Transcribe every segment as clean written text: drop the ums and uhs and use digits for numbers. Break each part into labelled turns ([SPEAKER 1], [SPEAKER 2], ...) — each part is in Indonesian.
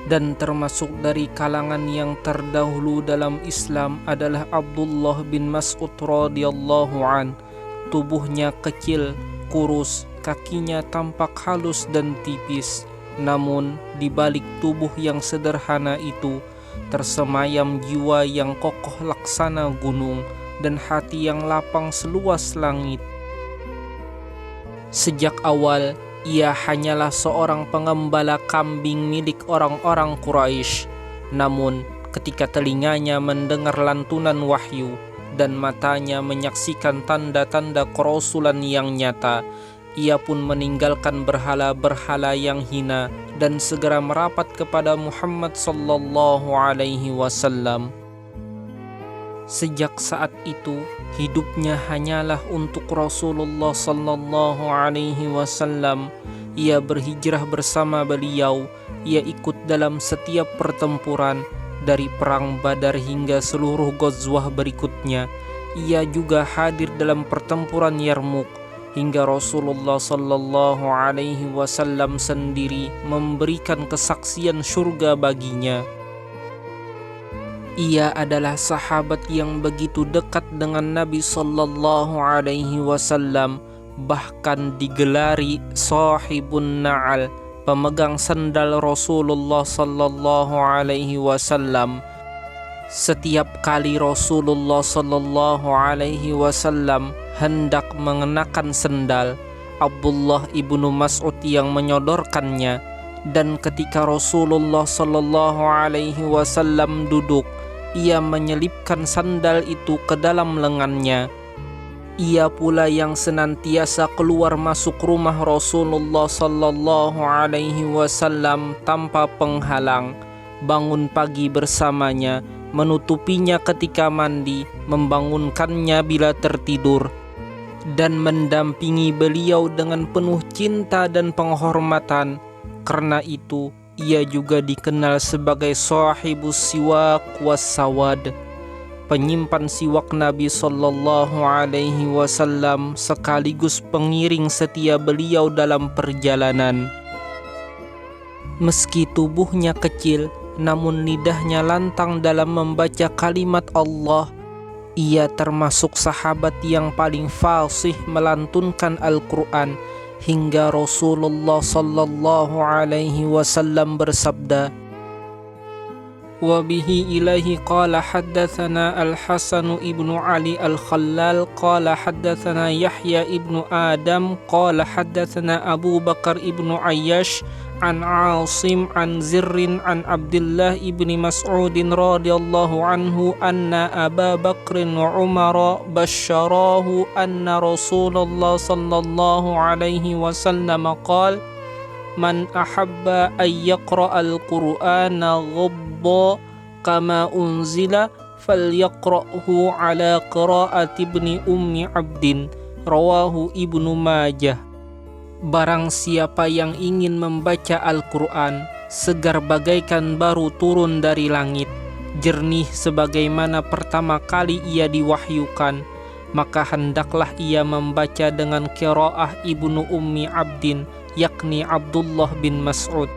[SPEAKER 1] Dan termasuk dari kalangan yang terdahulu dalam Islam adalah Abdullah bin Mas'ud radhiyallahu an. Tubuhnya kecil, kurus, kakinya tampak halus dan tipis. Namun di balik tubuh yang sederhana itu tersemayam jiwa yang kokoh laksana gunung dan hati yang lapang seluas langit. Sejak awal ia hanyalah seorang pengembala kambing milik orang-orang Quraisy. Namun, ketika telinganya mendengar lantunan wahyu dan matanya menyaksikan tanda-tanda kerasulan yang nyata, ia pun meninggalkan berhala-berhala yang hina dan segera merapat kepada Muhammad sallallahu alaihi wasallam. Sejak saat itu, hidupnya hanyalah untuk Rasulullah sallallahu alaihi wasallam. Ia berhijrah bersama beliau. Ia ikut dalam setiap pertempuran, dari perang Badar hingga seluruh ghazwah berikutnya. Ia juga hadir dalam pertempuran Yarmuk, hingga Rasulullah sallallahu alaihi wasallam sendiri memberikan kesaksian surga baginya. Ia adalah sahabat yang begitu dekat dengan Nabi sallallahu alaihi wasallam, bahkan digelari sahibun na'al, pemegang sandal Rasulullah sallallahu alaihi wasallam. Setiap kali Rasulullah sallallahu alaihi wasallam hendak mengenakan sandal, Abdullah ibnu Mas'ud yang menyodorkannya, dan ketika Rasulullah sallallahu alaihi wasallam duduk, ia menyelipkan sandal itu ke dalam lengannya. Ia pula yang senantiasa keluar masuk rumah Rasulullah sallallahu alaihi wasallam tanpa penghalang, bangun pagi bersamanya, menutupinya ketika mandi, membangunkannya bila tertidur, dan mendampingi beliau dengan penuh cinta dan penghormatan. Karena itu, ia juga dikenal sebagai sahibus siwak was sawad, penyimpan siwak Nabi sallallahu alaihi wasallam sekaligus pengiring setia beliau dalam perjalanan. Meski tubuhnya kecil, namun lidahnya lantang dalam membaca kalimat Allah. Ia termasuk sahabat yang paling fasih melantunkan Al-Quran, hingga Rasulullah sallallahu alaihi wasallam bersabda, wa bihi ilaihi qala haddatsana Al-Hasan ibnu Ali Al-Khallal qala haddatsana Yahya ibnu Adam qala haddatsana Abu Bakar ibnu Ayyash an Asim an Zirrin an Abdullah ibni Mas'udin radhiyallahu anhu anna Aba Bakrin wa Umar basyarahu anna Rasulullah sallallahu alaihi wasallam qala man ahabba ay yaqra al-Qur'ana ghabba kama unzila falyaqra'hu ala qira'ati ibni ummi abdin rawahu Ibnu Majah. Barang siapa yang ingin membaca Al-Quran segar bagaikan baru turun dari langit, jernih sebagaimana pertama kali ia diwahyukan, maka hendaklah ia membaca dengan qiraah Ibnu Ummi Abdin, yakni Abdullah bin Mas'ud.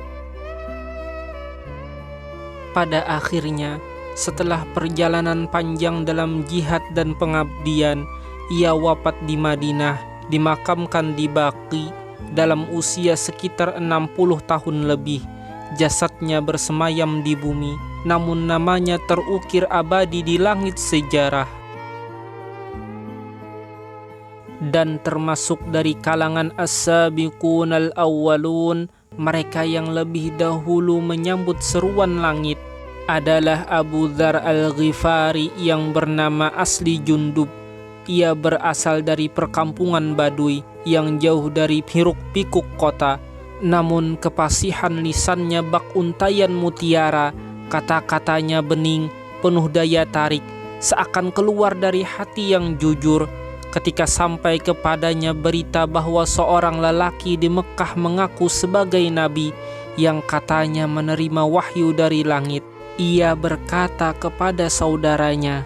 [SPEAKER 1] Pada akhirnya, setelah perjalanan panjang dalam jihad dan pengabdian, ia wafat di Madinah, dimakamkan di Baqi dalam usia sekitar 60 tahun lebih. Jasadnya bersemayam di bumi, namun namanya terukir abadi di langit sejarah. Dan termasuk dari kalangan as-sabiqun al-awwalun, mereka yang lebih dahulu menyambut seruan langit, adalah Abu Dzar al-Ghifari yang bernama asli Jundub. Ia berasal dari perkampungan Baduy yang jauh dari hiruk-pikuk kota. Namun kepasihan lisannya bak untayan mutiara, kata-katanya bening, penuh daya tarik, seakan keluar dari hati yang jujur. Ketika sampai kepadanya berita bahwa seorang lelaki di Mekah mengaku sebagai nabi yang katanya menerima wahyu dari langit, ia berkata kepada saudaranya,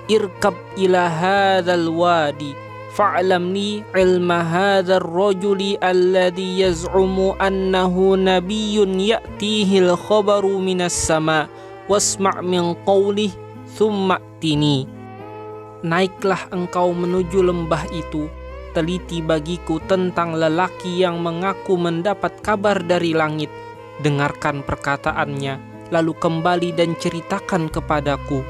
[SPEAKER 1] irkab ila hadzal wadi fa'lamni ilma hadzal rajuli alladhi yaz'umu annahu nabiyyun ya'tihil khabaru minas sama wasma' min qawlih thumma tini. Naiklah engkau menuju lembah itu, teliti bagiku tentang lelaki yang mengaku mendapat kabar dari langit. Dengarkan perkataannya, lalu kembali dan ceritakan kepadaku.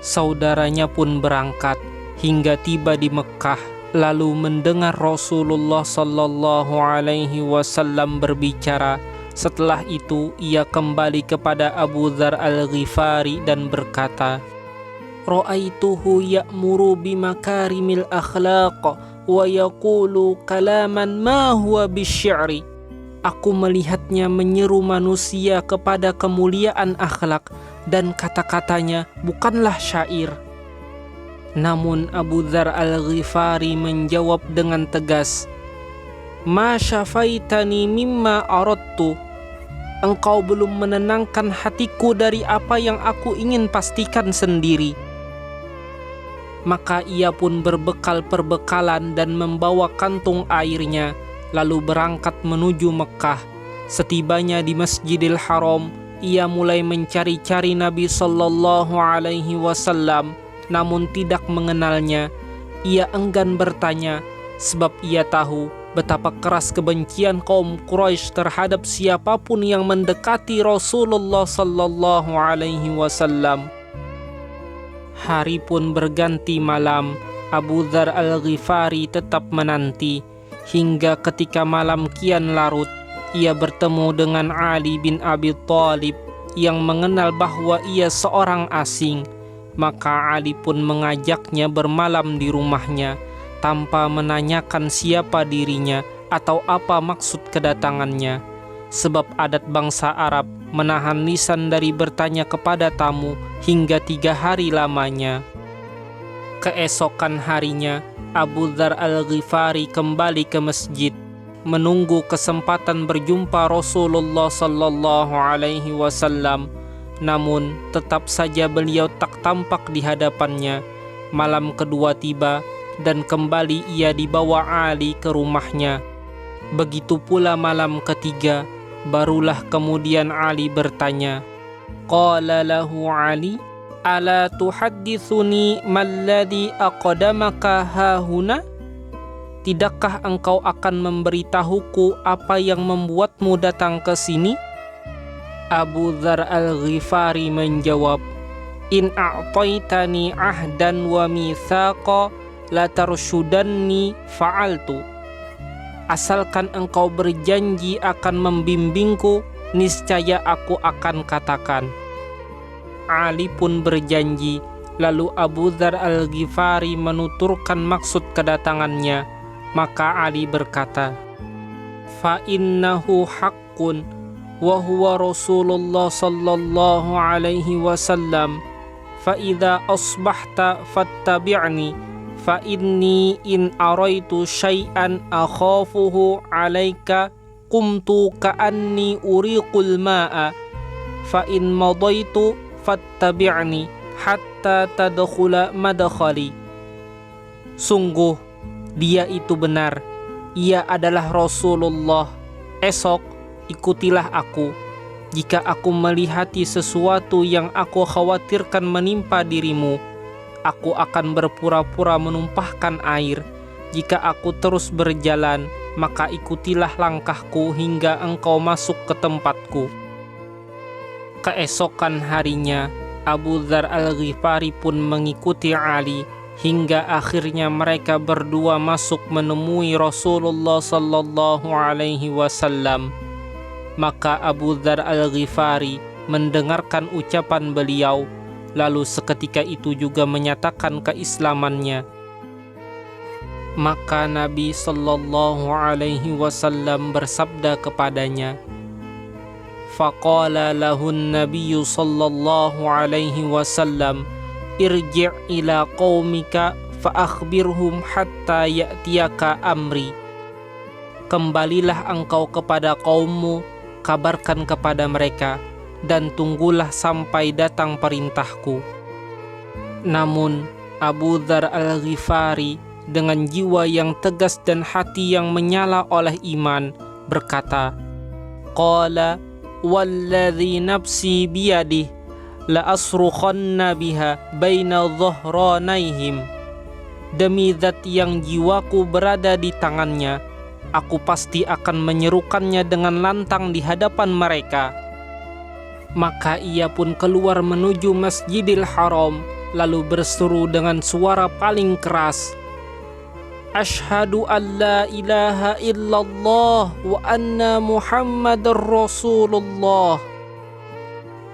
[SPEAKER 1] Saudaranya pun berangkat hingga tiba di Mekkah, lalu mendengar Rasulullah sallallahu alaihi wasallam berbicara. Setelah itu ia kembali kepada Abu Dzar Al-Ghifari dan berkata, Ra'aituhu ya'muru bimakarimil akhlaq wa yaqulu kalaman ma huwa bisy'ri. Aku melihatnya menyeru manusia kepada kemuliaan akhlak dan kata-katanya bukanlah syair. Namun Abu Dzar Al-Ghifari menjawab dengan tegas, Ma syafaitani mimma aradtu. Engkau belum menenangkan hatiku dari apa yang aku ingin pastikan sendiri. Maka ia pun berbekal perbekalan dan membawa kantung airnya, lalu berangkat menuju Mekkah. Setibanya di Masjidil Haram, ia mulai mencari-cari Nabi sallallahu alaihi wasallam, namun tidak mengenalnya. Ia enggan bertanya, sebab ia tahu betapa keras kebencian kaum Quraisy terhadap siapapun yang mendekati Rasulullah sallallahu alaihi wasallam. Hari pun berganti malam, Abu Dzar Al-Ghifari tetap menanti, hingga ketika malam kian larut, ia bertemu dengan Ali bin Abi Thalib yang mengenal bahwa ia seorang asing. Maka Ali pun mengajaknya bermalam di rumahnya, tanpa menanyakan siapa dirinya atau apa maksud kedatangannya. Sebab adat bangsa Arab menahan lisan dari bertanya kepada tamu hingga 3 hari lamanya. Keesokan harinya, Abu Dzar Al-Ghifari kembali ke masjid, menunggu kesempatan berjumpa Rasulullah sallallahu alaihi wasallam. Namun tetap saja beliau tak tampak di hadapannya. Malam kedua tiba, dan kembali ia dibawa Ali ke rumahnya. Begitu pula malam ketiga, barulah kemudian Ali bertanya. Qala lahu Ali, ala tuhaddithuni malladhi aqdamaka hahuna? Tidakkah engkau akan memberitahuku apa yang membuatmu datang ke sini? Abu Dzar Al-Ghifari menjawab, In a'taitani ahdan wa mithaqa la tarshudanni fa'altu. Asalkan engkau berjanji akan membimbingku, niscaya aku akan katakan. Ali pun berjanji. Lalu Abu Dzar Al-Ghifari menuturkan maksud kedatangannya. Maka Ali berkata, Fa innahu haqqun wa huwa Rasulullah sallallahu alaihi wasallam. Fa idza asbahta fattabi'ni. Fa inni in araitu syai'an akhafuhu alaika qumtu ka'anni uriqul ma'a fa in madaitu fattabi'ni hatta tadkhula madkhali. Sungguh dia itu benar, ia adalah Rasulullah. Esok ikutilah aku. Jika aku melihati sesuatu yang aku khawatirkan menimpa dirimu, aku akan berpura-pura menumpahkan air. Jika aku terus berjalan, maka ikutilah langkahku hingga engkau masuk ke tempatku. Keesokan harinya, Abu Dzar Al-Ghifari pun mengikuti Ali, hingga akhirnya mereka berdua masuk menemui Rasulullah sallallahu alaihi wasallam. Maka Abu Dzar Al-Ghifari mendengarkan ucapan beliau, lalu seketika itu juga menyatakan keislamannya. Maka Nabi sallallahu alaihi wasallam bersabda kepadanya, Faqala lahun Nabiyyu sallallahu alaihi wasallam, Irji' ila qaumika fa akhbirhum hatta ya'tiyaka amri. Kembalilah engkau kepada kaummu, kabarkan kepada mereka, dan tunggulah sampai datang perintahku. Namun Abu Dzar Al-Ghifari dengan jiwa yang tegas dan hati yang menyala oleh iman berkata, "Qala walladzi nafsi biyadih la asrukhanna biha baina dhahranayhim." Demi zat yang jiwaku berada di tangannya, aku pasti akan menyerukannya dengan lantang di hadapan mereka. Maka ia pun keluar menuju Masjidil Haram, lalu berseru dengan suara paling keras, "Asyhadu an la ilaha illallah wa anna Muhammadar Rasulullah."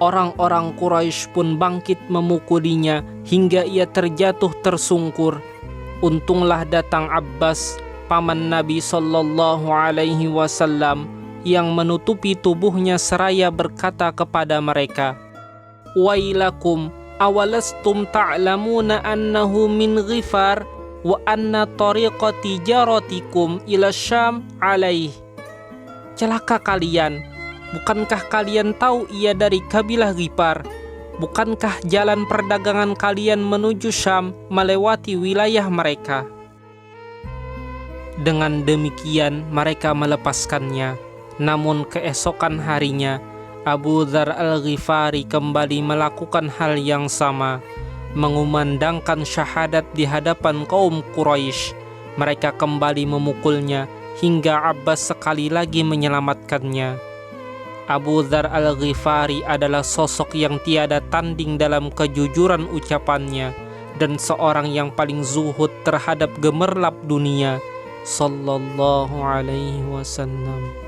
[SPEAKER 1] Orang-orang Quraisy pun bangkit memukulinya hingga ia terjatuh tersungkur. Untunglah datang Abbas, paman Nabi sallallahu alaihi wasallam, yang menutupi tubuhnya seraya berkata kepada mereka, "Wailakum, awalastum ta'lamuna annahu min Ghifar wa anna tariqa tijaratikum ila Syam alaih." Celaka kalian, bukankah kalian tahu ia dari kabilah Ghifar? Bukankah jalan perdagangan kalian menuju Syam melewati wilayah mereka? Dengan demikian mereka melepaskannya. Namun keesokan harinya Abu Dzar Al-Ghifari kembali melakukan hal yang sama, mengumandangkan syahadat di hadapan kaum Quraisy. Mereka kembali memukulnya hingga Abbas sekali lagi menyelamatkannya. Abu Dzar Al-Ghifari adalah sosok yang tiada tanding dalam kejujuran ucapannya dan seorang yang paling zuhud terhadap gemerlap dunia sallallahu alaihi wasallam.